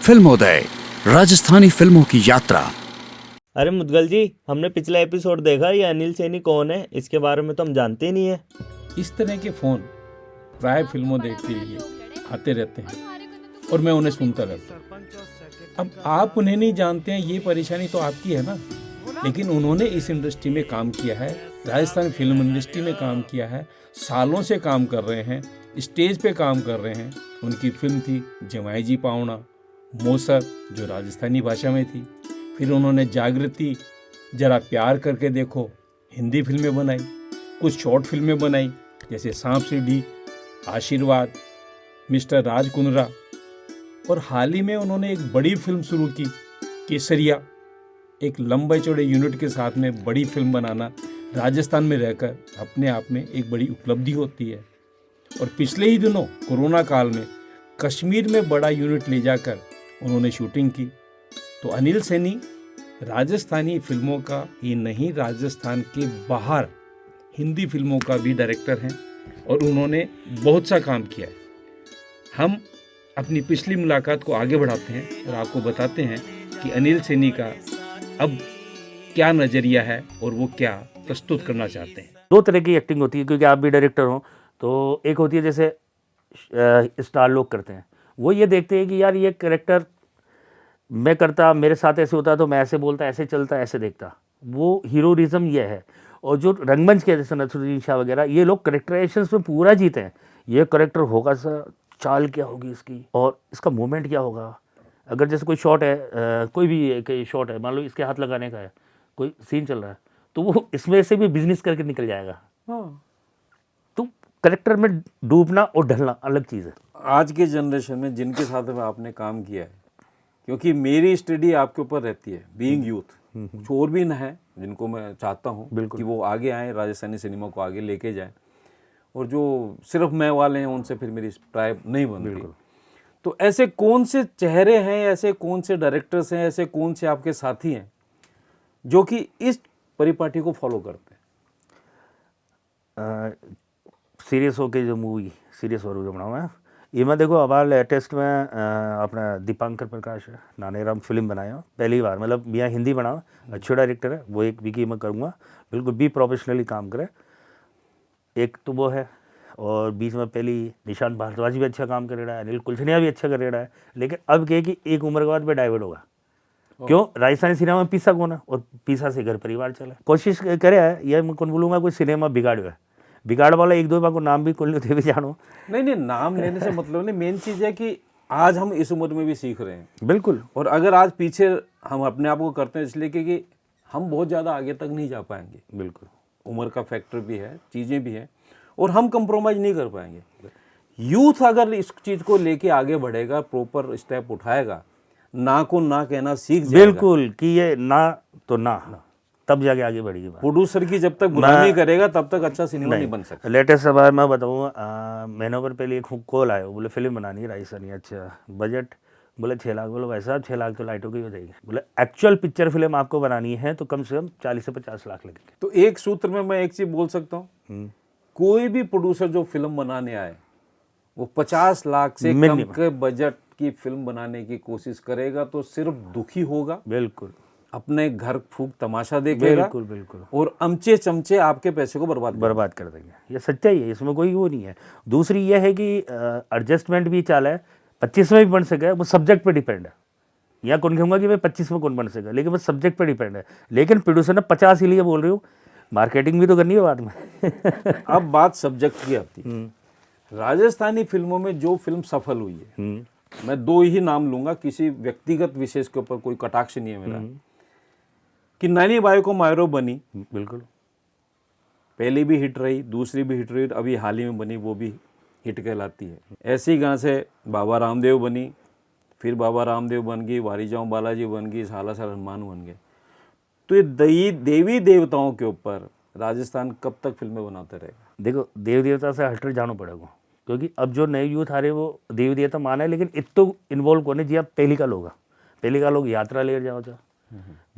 फिल्मोदय, राजस्थानी फिल्मों की यात्रा। अरे मुदगल जी, हमने पिछला एपिसोड देखा, ये अनिल सैनी कौन है इसके बारे में तो हम जानते ही नहीं है। इस तरह के फ़ोन प्राय फिल्मों देखने के लिए आते रहते हैं और मैं उन्हें सुनता रहता हूँ। अब आप उन्हें नहीं जानते हैं, ये परेशानी तो आपकी है ना। लेकिन उन्होंने इस इंडस्ट्री में काम किया है, राजस्थान फिल्म इंडस्ट्री में काम किया है, सालों से काम कर रहे हैं, स्टेज पे काम कर रहे हैं। उनकी फिल्म थी जमाई जी पावना, मोसर जो राजस्थानी भाषा में थी। फिर उन्होंने जागृति, जरा प्यार करके देखो, हिंदी फिल्में बनाई, कुछ शॉर्ट फिल्में बनाई जैसे सांप सीढ़ी, आशीर्वाद, मिस्टर राज कुंद्रा। और हाल ही में उन्होंने एक बड़ी फिल्म शुरू की, केसरिया। एक लंबे चौड़े यूनिट के साथ में बड़ी फिल्म बनाना राजस्थान में रहकर अपने आप में एक बड़ी उपलब्धि होती है। और पिछले ही दिनों कोरोना काल में कश्मीर में बड़ा यूनिट ले जाकर उन्होंने शूटिंग की। तो अनिल सैनी राजस्थानी फिल्मों का ही नहीं, राजस्थान के बाहर हिंदी फिल्मों का भी डायरेक्टर हैं और उन्होंने बहुत सा काम किया है। हम अपनी पिछली मुलाकात को आगे बढ़ाते हैं और आपको बताते हैं कि अनिल सैनी का अब क्या नज़रिया है और वो क्या प्रस्तुत करना चाहते हैं। दो तरह की एक्टिंग होती है, क्योंकि आप भी डायरेक्टर हो। तो एक होती है जैसे स्टार लोग करते हैं, वो ये देखते हैं कि यार ये कैरेक्टर मैं करता, मेरे साथ ऐसे होता तो मैं ऐसे बोलता, ऐसे चलता, ऐसे देखता। वो हीरोइज्म ये है। और जो रंगमंच के जैसे नसरुद्दीन शाह वगैरह, ये लोग करेक्टराइजेशन में पूरा जीते हैं। ये करेक्टर होगा सा, चाल क्या होगी इसकी और इसका मूवमेंट क्या होगा। अगर जैसे कोई शॉट है, कोई भी एक शॉट है, मान लो इसके हाथ लगाने का है, कोई सीन चल रहा है, तो वो इसमें से भी बिजनेस करके निकल जाएगा। तो करेक्टर में डूबना और ढलना अलग चीज़ है। आज के जनरेशन में जिनके साथ में आपने काम किया है, क्योंकि मेरी स्टडी आपके ऊपर रहती है, बीइंग यूथ, कुछ और भी न है जिनको मैं चाहता हूँ कि वो आगे आए, राजस्थानी सिनेमा को आगे लेके जाएं। और जो सिर्फ मैं वाले हैं उनसे फिर मेरी ट्राइब नहीं बन रही। तो ऐसे कौन से चेहरे हैं, ऐसे कौन से डायरेक्टर्स हैं, ऐसे कौन से आपके साथी हैं जो कि इस परिपाटी को फॉलो करते हैं? सीरियस होके जो मूवी सीरियस और जो बनाऊँ मैं, ये मैं देखो हमारे लेटेस्ट में अपना दीपांकर प्रकाश है, नानेराम फिल्म बनाया पहली बार, मतलब मियाँ हिंदी बना, अच्छे डायरेक्टर है वो। एक भी मैं करूँगा, बिल्कुल भी प्रोफेशनली काम करे। एक तो वो है, और बीच में पहली निशांत भारद्वाज भी अच्छा काम कर रहा है, अनिल कुलचनिया भी अच्छा कर रहा है। लेकिन अब क्या कि एक उम्र के बाद में डाइवर्ट होगा। क्यों? राजस्थानी सिनेमा में पीसा कौन है, और पीसा से घर परिवार चला। कोशिश करे है, यह मैं कौन बोलूँगा कोई सिनेमा बिगाड़ है, बिगाड़ वाला एक दो बार को नाम भी कुल थे भी जानो। नहीं, नाम लेने से मतलब नहीं, मेन चीज़ है कि आज हम इस उम्र में भी सीख रहे हैं। बिल्कुल। और अगर आज पीछे हम अपने आप को करते हैं इसलिए कि हम बहुत ज़्यादा आगे तक नहीं जा पाएंगे। बिल्कुल, उम्र का फैक्टर भी है, चीज़ें भी हैं, और हम कंप्रोमाइज़ नहीं कर पाएंगे। यूथ अगर इस चीज़ को लेके आगे बढ़ेगा, प्रॉपर स्टेप उठाएगा, ना को ना कहना सीख जाएगा। बिल्कुल, कि ये ना तो ना, तब जाके आगे बढ़ेगी बात। प्रोड्यूसर की जब तक बुराई नहीं करेगा तब तक अच्छा सिनेमा नहीं बन सकता। लेटेस्ट बार मैं बताऊँ, महीनों पर पहले एक कॉल आया, बोले फिल्म बनानी है राजस्थानी। अच्छा, बजट? बोले 6 लाख। बोलो भाई साहब 6 लाख तो लाइटों की हो जाएगी। बोले एक्चुअल पिक्चर फिल्म आपको बनानी है तो कम से कम 40 से 50 लाख लगेंगे। तो एक सूत्र में मैं एक चीज़ बोल सकता हूँ, कोई भी प्रोड्यूसर जो फिल्म बनाने आए वो 50 लाख से कम के बजट की फिल्म बनाने की कोशिश करेगा तो सिर्फ दुखी होगा। बिल्कुल, अपने घर फूक तमाशा देखेगा। बिल्कुल बिल्कुल। और अमचे चमचे आपके पैसे को बर्बाद कर देंगे। ये सच्चाई है, इसमें कोई वो नहीं है। दूसरी ये है कि एडजस्टमेंट भी चाल है, 25 में भी बन सके, वो सब्जेक्ट पे डिपेंड है। यहाँ कौन कहूँगा कि भाई 25 में कौन बन सकेगा, लेकिन वो सब्जेक्ट पे डिपेंड है। लेकिन प्रोड्यूसर ने 50 इसलिए बोल रही हूँ, मार्केटिंग भी तो करनी है बाद में। अब बात सब्जेक्ट की आती है। राजस्थानी फिल्मों में जो फिल्म सफल हुई है, मैं 2 ही नाम लूंगा, किसी व्यक्तिगत विशेष के ऊपर कोई कटाक्ष नहीं है मेरा, कि नैनी बाई को मायरो बनी, बिल्कुल, पहली भी हिट रही, दूसरी भी हिट रही, अभी हाल ही में बनी वो भी हिट कहलाती है। ऐसी गांव से बाबा रामदेव बनी, फिर बाबा रामदेव बन गई, वारी जाऊँ बालाजी बन गई, साला साल हनुमान बन गए। तो ये देवी देवताओं के ऊपर राजस्थान कब तक फिल्में बनाते रहेगा? देखो, देवी देवता से हटकर जाना पड़ेगा, क्योंकि अब जो नए यूथ आ रहे हैं वो देवी देवता माना है, लेकिन इतना इन्वॉल्व कोने जी। आप पहली का लोग यात्रा ले जाओ,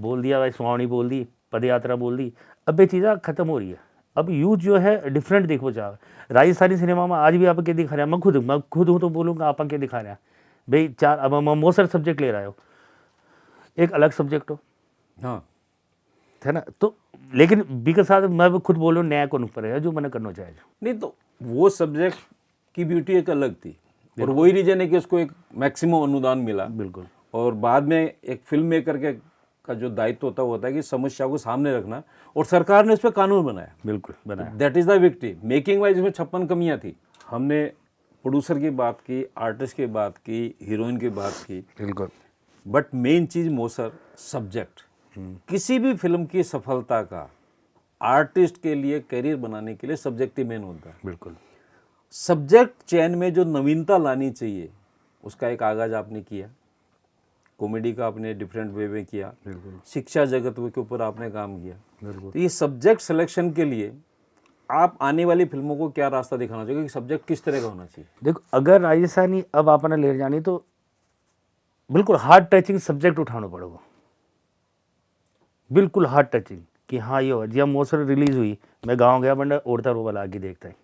बोल दिया भाई, सुहावनी बोल दी, पद यात्रा बोल दी, अब ये चीज़ें खत्म हो रही है। अब यूथ जो है डिफरेंट देखो चाह। राजस्थानी सिनेमा में आज भी आप क्या दिखा रहे हैं, मैं खुद हूँ तो बोलूँगा आप क्या दिखा रहे हैं। भाई चार, अब मोसर सब्जेक्ट ले रहे हो, एक अलग सब्जेक्ट हो, हाँ है ना। तो लेकिन बी के साथ मैं खुद बोल रहा हूँ, न्याय कौन ऊपर है, जो मैंने करना चाहिए। नहीं तो वो सब्जेक्ट की ब्यूटी एक अलग थी, और वही रीजन है कि उसको एक मैक्सिमम अनुदान मिला। बिल्कुल। और बाद में एक फिल्म मेकर के का जो दायित्व होता है वो होता है कि समस्या को सामने रखना, और सरकार ने उस पर कानून बनाया। बिल्कुल बनाया। That is the victory. Making wise इसमें 56 कमियां थी। हमने प्रोड्यूसर की बात की, आर्टिस्ट की बात की, हीरोइन की बात की, बिल्कुल। बट मेन चीज मोसर सब्जेक्ट। किसी भी फिल्म की सफलता का आर्टिस्ट के लिए करियर बनाने के लिए सब्जेक्ट ही मेन होता है। बिल्कुल। सब्जेक्ट चयन में जो नवीनता लानी चाहिए उसका एक आगाज आपने किया। कॉमेडी का आपने डिफरेंट वे में किया, शिक्षा जगत के ऊपर आपने काम किया। तो ये सब्जेक्ट सिलेक्शन के लिए आप आने वाली फिल्मों को क्या रास्ता दिखाना चाहिए कि सब्जेक्ट किस तरह का होना चाहिए? देखो, अगर राजस्थानी अब आपने ले जानी तो बिल्कुल हार्ड टचिंग सब्जेक्ट उठाना पड़ेगा, बिल्कुल हार्ड टचिंग, कि हाँ ये हो। जब मोसर रिलीज हुई, मैं गाँव गया, बंदा औरता रो वाला आगे देखता है,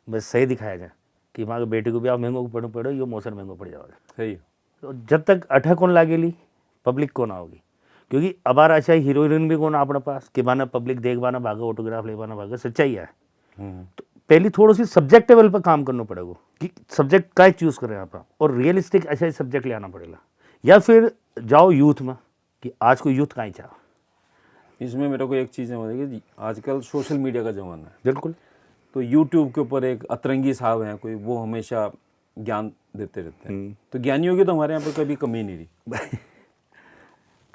बस सही दिखाया जाए कि वहाँ के बेटे को भी आप महंगो पड़ो पड़ो, ये मोसर महंगो पड़ जाओगे। सही। तो जब तक अठा कौन लागेली, पब्लिक कौन आओगी, क्योंकि अबार अच्छा हीरोइन भी कौन अपने पास कि माना पब्लिक देखवाना भागा, ऑटोग्राफ लेवाना भागा, सच्चाई है। तो पहली थोड़ी सी सब्जेक्ट लेवल पर काम करना पड़ेगा कि सब्जेक्ट का चूज करें आप, और रियलिस्टिक अच्छा सब्जेक्ट ले आना पड़ेगा, या फिर जाओ यूथ में कि आज को यूथ कहीं चाह। इसमें मेरे को एक चीज़ है कि आजकल सोशल मीडिया का ज़माना है। बिल्कुल। तो यूट्यूब के ऊपर एक अतरंगी साहब हैं कोई, वो हमेशा ज्ञान देते रहते हैं। तो ज्ञानियों की तो हमारे यहाँ पर कभी कमी नहीं रही।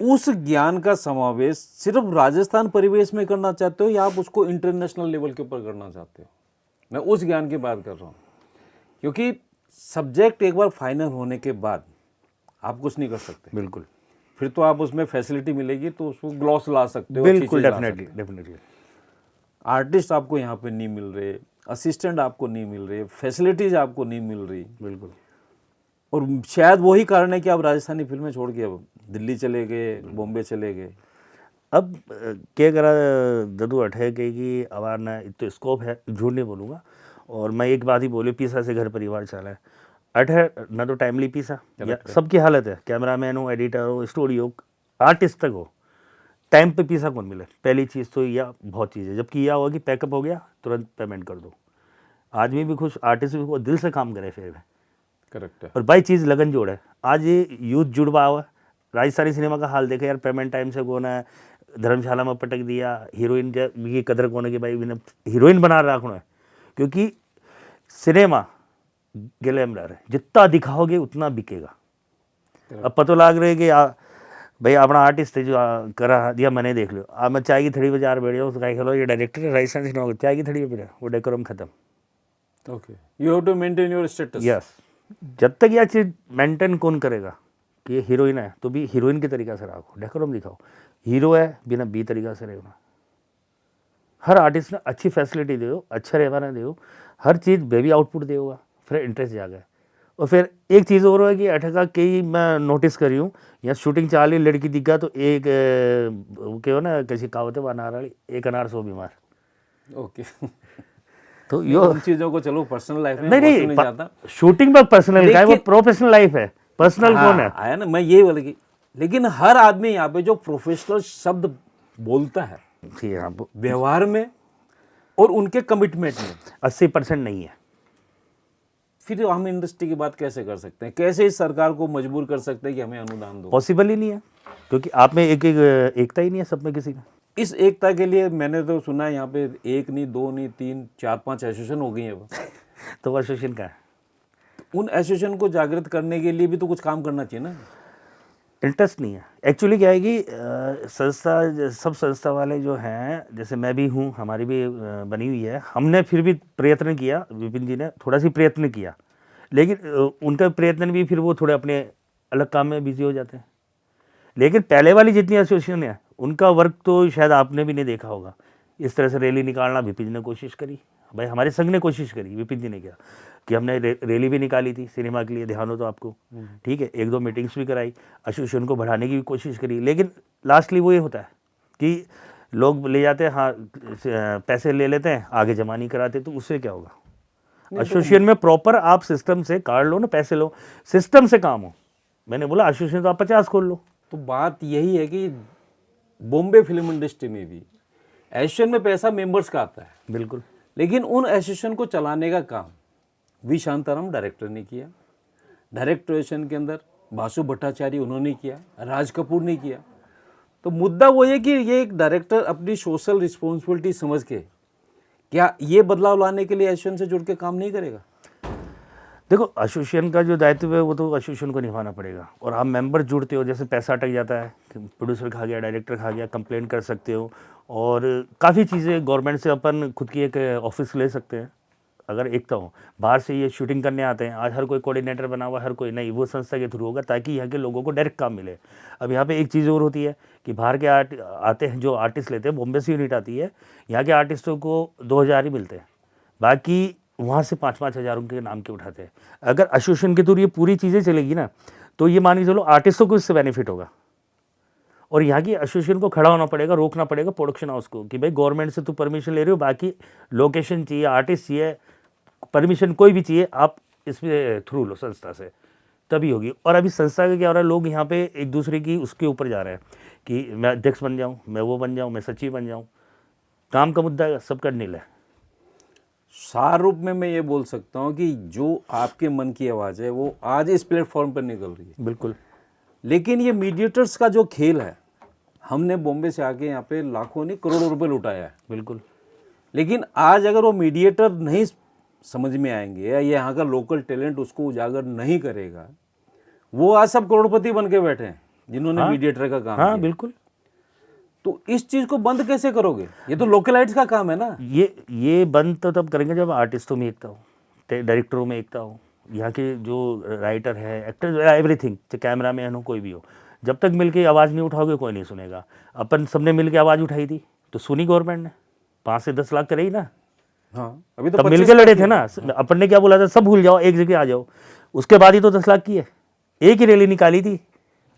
उस ज्ञान का समावेश सिर्फ राजस्थान परिवेश में करना चाहते हो या आप उसको इंटरनेशनल लेवल के ऊपर करना चाहते हो? मैं उस ज्ञान की बात कर रहा हूँ, क्योंकि सब्जेक्ट एक बार फाइनल होने के बाद आप कुछ नहीं कर सकते। बिल्कुल। फिर तो आप उसमें फैसिलिटी मिलेगी तो उसको ग्लॉस ला सकते हो। बिल्कुल, डेफिनेटली डेफिनेटली। आर्टिस्ट आपको यहाँ पे नहीं मिल रहे, असिस्टेंट आपको नहीं मिल रहे, फैसिलिटीज आपको नहीं मिल रही। बिल्कुल। और शायद वही कारण है कि आप राजस्थानी फिल्में छोड़ के अब दिल्ली चले गए, बॉम्बे चले गए। अब क्या करा ददू अठे कि अवार ना तो स्कोप है, झूठ नहीं बोलूँगा। और मैं एक बात ही बोली, पीसा से घर परिवार चला है, अठे ना तो टाइमली पीसा, या सबकी हालत है, कैमरामैन हो, एडिटर हो, स्टूडियो, आर्टिस्ट तक हो, टाइम पे पीसा कौन मिले। पहली चीज़ तो यह बहुत चीज़ है। जबकि यह होगा कि पैकअप हो गया तुरंत पेमेंट कर दो, आदमी भी खुश, आर्टिस्ट भी खुश, दिल से काम करे फिर। करेक्ट है। और बाई चीज़ लगन जोड़ है। आज ये यूथ जुड़वा हुआ। राजस्थानी सिनेमा का हाल देखे यार, पेमेंट टाइम से कौन है, धर्मशाला में पटक दिया, हीरोइन की कदर कौन है कि भाई मैंने हीरोइन बना रखना है, क्योंकि सिनेमा ग्लैमर है, जितना दिखाओगे उतना बिकेगा। अब पता लग रहा है कि भाई अपना आर्टिस्ट है जो करा दिया, मैंने देख लो, अब मैं चाय की थड़ी पर जा बैठ जाऊँ, उसका खेलो ये डायरेक्टर है राजस्थान सिनेमा, चाय की थड़ी पर वो डेकोरम खत्म। Okay, you have to maintain your status. Yes, जब तक यह चीज़ मेंटेन कौन करेगा कि ये हीरोइन है तो भी हीरोइन के तरीका से रखो, डेकोरम दिखाओ। हीरो है बिना बी तरीका से रहना। हर आर्टिस्ट ने अच्छी फैसिलिटी दो, अच्छा रहना दो, हर चीज़ बेबी आउटपुट देगा, फिर इंटरेस्ट जागा। और फिर एक चीज़ और है कि अठका कई मैं नोटिस करी हूँ, यहाँ शूटिंग चाली लड़की दिखा तो एक क्या हो ना, कैसी कहावत है बना रही, एक अनार 100 बीमार। ओके। तो यो उन चीज़ों को चलो पर्सनल लाइफ में नहीं जाता, शूटिंग पर पर्सनल का है, वो प्रोफेशनल लाइफ है, पर्सनल कौन है। आया ना, मैं ये बोला कि लेकिन हर आदमी यहाँ पे जो प्रोफेशनल शब्द बोलता है जी हाँ, व्यवहार में और उनके कमिटमेंट में 80% नहीं है। फिर हम इंडस्ट्री की बात कैसे कर सकते हैं? कैसे इस सरकार को मजबूर कर सकते हैं कि हमें अनुदान दो? पॉसिबल ही नहीं है, क्योंकि आप में एकता ही नहीं है सब में किसी में। इस एकता के लिए मैंने तो सुना है यहाँ पे 1 नहीं 2 नहीं 3 4 5 एसोसिएशन हो गई है वो। तो वो एसोसिएशन का है, उन एसोसिएशन को जागृत करने के लिए भी तो कुछ काम करना चाहिए ना। इंटरेस्ट नहीं है। एक्चुअली क्या है कि संस्था, सब संस्था वाले जो हैं, जैसे मैं भी हूँ, हमारी भी बनी हुई है, हमने फिर भी प्रयत्न किया, विपिन जी ने थोड़ा सी प्रयत्न किया, लेकिन उनका प्रयत्न भी फिर वो थोड़े अपने अलग काम में बिजी हो जाते हैं। लेकिन पहले वाली जितनी एसोसिएशन है उनका वर्क तो शायद आपने भी नहीं देखा होगा। इस तरह से रैली निकालना विपिन जी ने कोशिश करी, भाई हमारे संघ ने कोशिश करी, विपिन जी ने किया कि हमने रैली भी निकाली थी सिनेमा के लिए, ध्यान हो तो आपको, ठीक है, 1-2 मीटिंग्स भी कराई, एसोसिएशन को बढ़ाने की भी कोशिश करी। लेकिन लास्टली वो ये होता है कि लोग ले जाते हैं, हाँ पैसे ले लेते हैं, आगे जमा नहीं कराते, तो उससे क्या होगा? नहीं तो एसोसिएशन में प्रॉपर आप सिस्टम से कार्ड लो ना, पैसे लो, सिस्टम से काम हो। मैंने बोला एसोसिएशन तो आप 50 खोल लो। तो बात यही है कि बॉम्बे फिल्म इंडस्ट्री में भी एसोसिएशन में पैसा मेंबर्स का आता है, बिल्कुल। लेकिन उन एसोसिएशन को चलाने का काम वी शांताराम डायरेक्टर ने किया, डायरेक्टरेशन के अंदर बासु भट्टाचार्य उन्होंने किया, राज कपूर ने किया। तो मुद्दा वो है कि ये एक डायरेक्टर अपनी सोशल रिस्पॉन्सिबिलिटी समझ के क्या ये बदलाव लाने के लिए एसोसिएशन से जुड़ के काम नहीं करेगा? देखो, एसोसिएशन का जो दायित्व है वो तो एसोसिएशन को निभाना पड़ेगा। और आप मेंबर जुड़ते हो, जैसे पैसा अटक जाता है, प्रोड्यूसर खा गया, डायरेक्टर खा गया, कंप्लेंट कर सकते हो। और काफ़ी चीज़ें गवर्नमेंट से अपन खुद की एक ऑफिस ले सकते हैं अगर एकता हो। बाहर से ये शूटिंग करने आते हैं, आज हर कोई कोऑर्डिनेटर बना हुआ, हर कोई नहीं, वो संस्था के थ्रू होगा ताकि यहाँ के लोगों को डायरेक्ट काम मिले। अब यहाँ पे एक चीज़ और होती है कि बाहर के आते हैं, जो आर्टिस्ट लेते हैं, बॉम्बे से यूनिट आती है, यहाँ के आर्टिस्टों को 2000 ही मिलते हैं, बाकी वहाँ से 5-5 हज़ार उनके नाम के उठाते हैं। अगर एसोसिएशन के थ्रू ये पूरी चीज़ें चलेगी ना, तो ये मान के चलो आर्टिस्टों को इससे बेनिफिट होगा। और यहाँ की एसोसिएशन को खड़ा होना पड़ेगा, रोकना पड़ेगा प्रोडक्शन हाउस को कि भाई गवर्नमेंट से तू परमिशन ले रहे हो, बाकी लोकेशन चाहिए, आर्टिस्ट चाहिए, परमिशन कोई भी चाहिए, आप इसमें थ्रू लो संस्था से, तभी होगी। और अभी संस्था का क्या हो रहा है, लोग यहाँ पे एक दूसरे की उसके ऊपर जा रहे हैं कि मैं अध्यक्ष बन जाऊँ, मैं वो बन जाऊँ, मैं सचिव बन जाऊँ। काम का मुद्दा सबका नील है। सार रूप में मैं ये बोल सकता हूँ कि जो आपके मन की आवाज़ है वो आज इस प्लेटफॉर्म पर निकल रही है। बिल्कुल। लेकिन ये मीडिएटर्स का जो खेल है, हमने बॉम्बे से आके यहाँ पे लाखों नहीं करोड़ों रुपए लुटाया है। बिल्कुल। लेकिन आज अगर वो मीडिएटर नहीं समझ में आएंगे या यहाँ का लोकल टैलेंट उसको उजागर नहीं करेगा, वो आज सब करोड़पति बन के बैठे हैं जिन्होंने मीडिएटर का काम किया। बिल्कुल। तो इस चीज को बंद कैसे करोगे? ये तो लोकलाइट्स का काम है ना। ये बंद तो तब करेंगे जब आर्टिस्टों में एकता हो, डायरेक्टरों में एकता हो, यहाँ के जो राइटर है, एक्टर, एवरीथिंग, चाहे कैमरा मैन हो, कोई भी हो, जब तक मिलके आवाज़ नहीं उठाओगे कोई नहीं सुनेगा। अपन सबने मिलके आवाज़ उठाई थी तो सुनी गवर्नमेंट ने, 5 से 10 लाख करेगी ना। हाँ, अभी तो तब मिलके लड़े थे ना। अपन ने क्या बोला था, सब भूल जाओ, एक जगह आ जाओ। उसके बाद ही तो 10 लाख की है, एक ही रैली निकाली थी,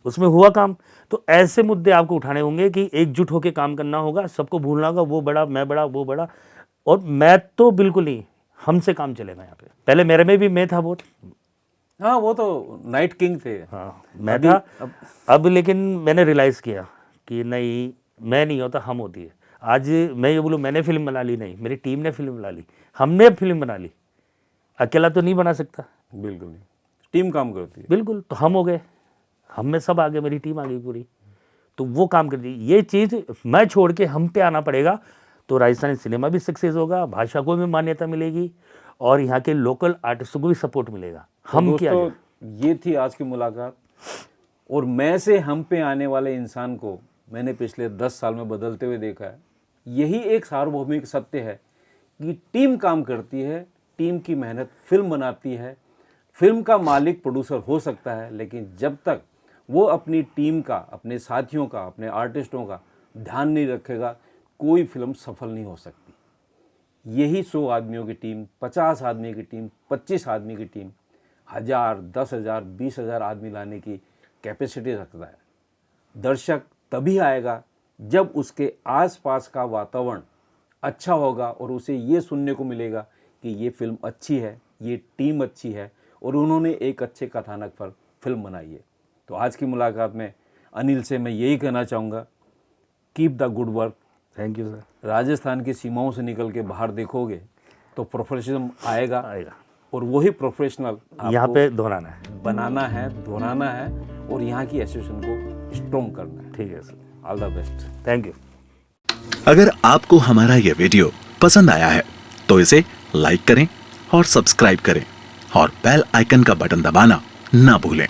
उसमें हुआ काम। तो ऐसे मुद्दे आपको उठाने होंगे कि एकजुट होकर काम करना होगा, सबको भूलना होगा, वो बड़ा, मैं बड़ा, वो बड़ा। और मैं तो बिल्कुल नहीं, हमसे काम चलेगा यहाँ पे। पहले मेरे में भी मैं था बहुत। हाँ, वो तो नाइट किंग थे। हाँ, मैं था। अब लेकिन मैंने रियलाइज़ किया कि नहीं, मैं नहीं होता, हम होती है। आज मैं ये बोलूँ मैंने फिल्म बना ली, नहीं, मेरी टीम ने फिल्म बना ली, हमने फिल्म बना ली। अकेला तो नहीं बना सकता। बिल्कुल नहीं, टीम काम करती है। बिल्कुल। तो हम हो गए, हम में सब आ गए, मेरी टीम आ गई पूरी, तो वो काम कर दी। ये चीज़ मैं छोड़ के हम पे आना पड़ेगा, तो राजस्थानी सिनेमा भी सक्सेस होगा, भाषा को भी मान्यता मिलेगी और यहाँ के लोकल आर्टिस्टों को भी सपोर्ट मिलेगा। हम क्या, ये थी आज की मुलाकात। और मैं से हम पे आने वाले इंसान को मैंने पिछले 10 साल में बदलते हुए देखा है। यही एक सार्वभौमिक सत्य है कि टीम काम करती है, टीम की मेहनत फिल्म बनाती है। फिल्म का मालिक प्रोड्यूसर हो सकता है, लेकिन जब तक वो अपनी टीम का, अपने साथियों का, अपने आर्टिस्टों का ध्यान नहीं रखेगा, कोई फिल्म सफल नहीं हो सकती। यही 100 आदमियों की टीम, 50 आदमी की टीम, 25 आदमी की टीम, 1000, 10,000, 20,000 आदमी लाने की कैपेसिटी रखता है। दर्शक तभी आएगा जब उसके आसपास का वातावरण अच्छा होगा और उसे ये सुनने को मिलेगा कि ये फिल्म अच्छी है, ये टीम अच्छी है और उन्होंने एक अच्छे कथानक पर फिल्म बनाई है। तो आज की मुलाकात में अनिल से मैं यही कहना चाहूँगा, keep the good work. Thank you sir. Rajasthan की सीमाओं से निकल के बाहर देखोगे तो प्रोफेशनल आएगा और वही प्रोफेशनल यहाँ पे दोहराना है, बनाना है, दोहराना है और यहाँ की एसोसिएशन को स्ट्रॉन्ग करना है। ठीक है sir. All the best. Thank you. अगर आपको हमारा यह वीडियो पसंद आया है तो इसे लाइक करें और सब्सक्राइब करें और बेल आइकन का बटन दबाना ना भूलें।